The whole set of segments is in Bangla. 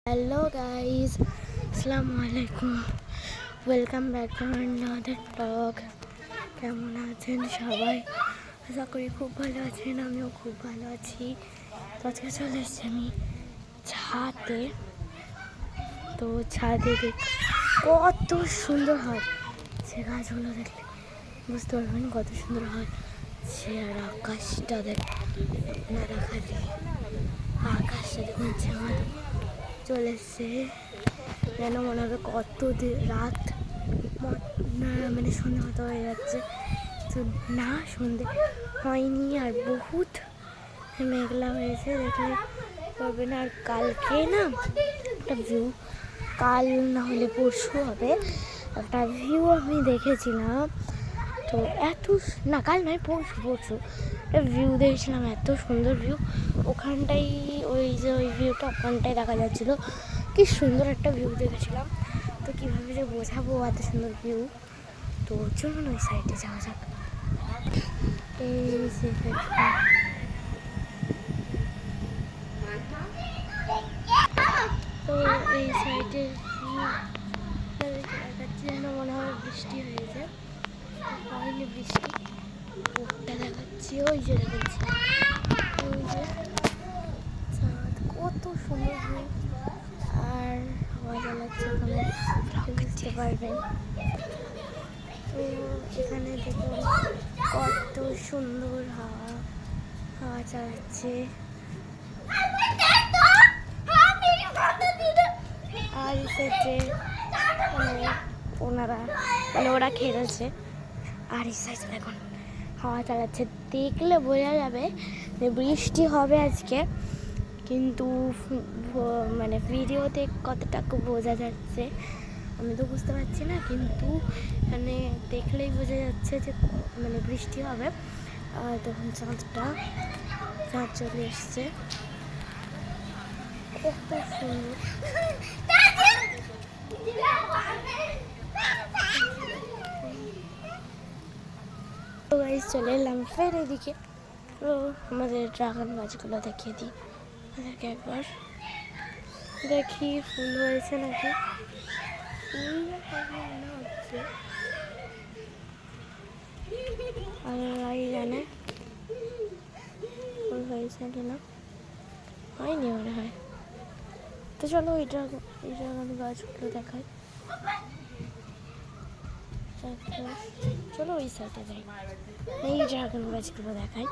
হ্যালো গাইজ, আসসালামু আলাইকুম। Welcome back to another blog. কেমন আছেন সবাই? আশা করি খুব ভালো আছেন। আমিও খুব ভালো আছি। তো আজকে চলে এসেছি আমি ছাদে। তো ছাদে দেখ কত সুন্দর হয়, সে গাছগুলো দেখলে বুঝতে পারবেন কত সুন্দর হয়। সে আর আকাশটা দেখ, আপনারা খালি আকাশটা দেখুন, চাঁদ চলে এসছে। যেন মনে হবে কত রাত, মানে সন্ধে মতো হয়ে যাচ্ছে। তো না, সন্ধে হয়নি আর বহুত মেঘলা হয়েছে, দেখলে পারবে না। আর কালকে না একটা ভিউ, কাল না হলে পরশু হবে, একটা ভিউ আমি দেখেছিলাম। তো এত না, কাল নয় পরশু একটা ভিউ দেখেছিলাম, এত সুন্দর ভিউ। ওখানটাই ওই ভিউটা ওখানটায় দেখা যাচ্ছিল, কি সুন্দর একটা ভিউ দেখেছিলাম। তো কীভাবে যে বোঝাবো এত সুন্দর ভিউ। তো চলুন ওই সাইডে যাওয়া যাক। তো এই সাইডের ভিউ দেখাচ্ছি, যেন মনে হয় বৃষ্টি হয়েছে, হয়নি বৃষ্টি। ওটা দেখাচ্ছি, ওই যে দেখাচ্ছি, ওই যে চাঁদ, কত সুন্দর ভিউ। আর হাওয়া চালাচ্ছে ওখানে, বুঝতে পারবেন। তো এখানে দেখুন কত সুন্দর হাওয়া চালাচ্ছে। আর সাইডে ওরা খেলছে। আর এই সাইডে দেখুন হাওয়া চালাচ্ছে, দেখলে বোঝা যাবে যে বৃষ্টি হবে আজকে, কিন্তু মানে ভিডিওতে কতটুকু বোঝা যাচ্ছে আমি তো বুঝতে পারছি না, কিন্তু মানে দেখলেই বোঝা যাচ্ছে যে মানে বৃষ্টি হবে। আর তখন চাঁদ চলে এসছে, কত সুন্দর। তো গাইস, চলে এলাম ফের এদিকে। তো আমাদের ড্রাগন গাছগুলো দেখিয়ে দিই আমাদেরকে একবার, দেখি ফুল হয়েছে নাকি। ফুল মনে হচ্ছে, আর জানে ফুল হয়েছে কিনা, হয়নি মনে হয়। তো চলো এই ড্রাগন গাছগুলো দেখাই। চলো ওই সাইডে যাই, এই ড্রাগন গাছগুলো দেখাই।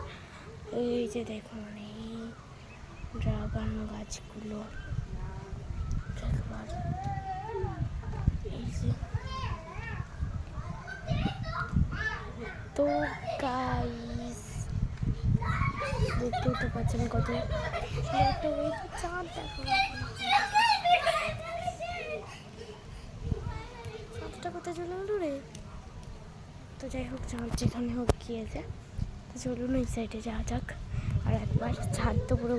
এই যে দেখুন এই ড্রাগন গাছগুলো দেখবার, এই যে। তো গাইস, দেখতেই তো পাচ্ছেন কত একটা, ওই তো চাঁদ দেখো, চাঁদটা কোথায় চলে গেল রে। তো যাই হোক, চাঁদ যেখানে হোক গিয়েছে। তো চলুন ওই সাইডে যাওয়া যাক। আর একবার ছাদ তো পুরো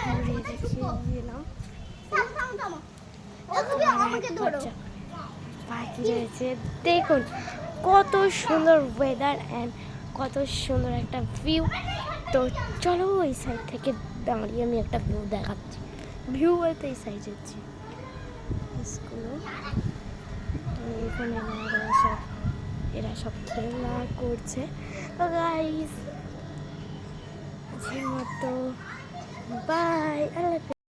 ঘুরিয়ে দেখিয়ে দিলাম। পাখি রয়েছে, দেখুন কত সুন্দর ওয়েদার অ্যান্ড কত সুন্দর একটা ভিউ। তো চলো ওই সাইড থেকে দাঁড়িয়ে আমি একটা ভিউ দেখাচ্ছি। ভিউ বলতে এই সাইড যাচ্ছি স্কুল। এখানে এরা সব খেলা করছে। তো গাইস, আজকের মতো বাই।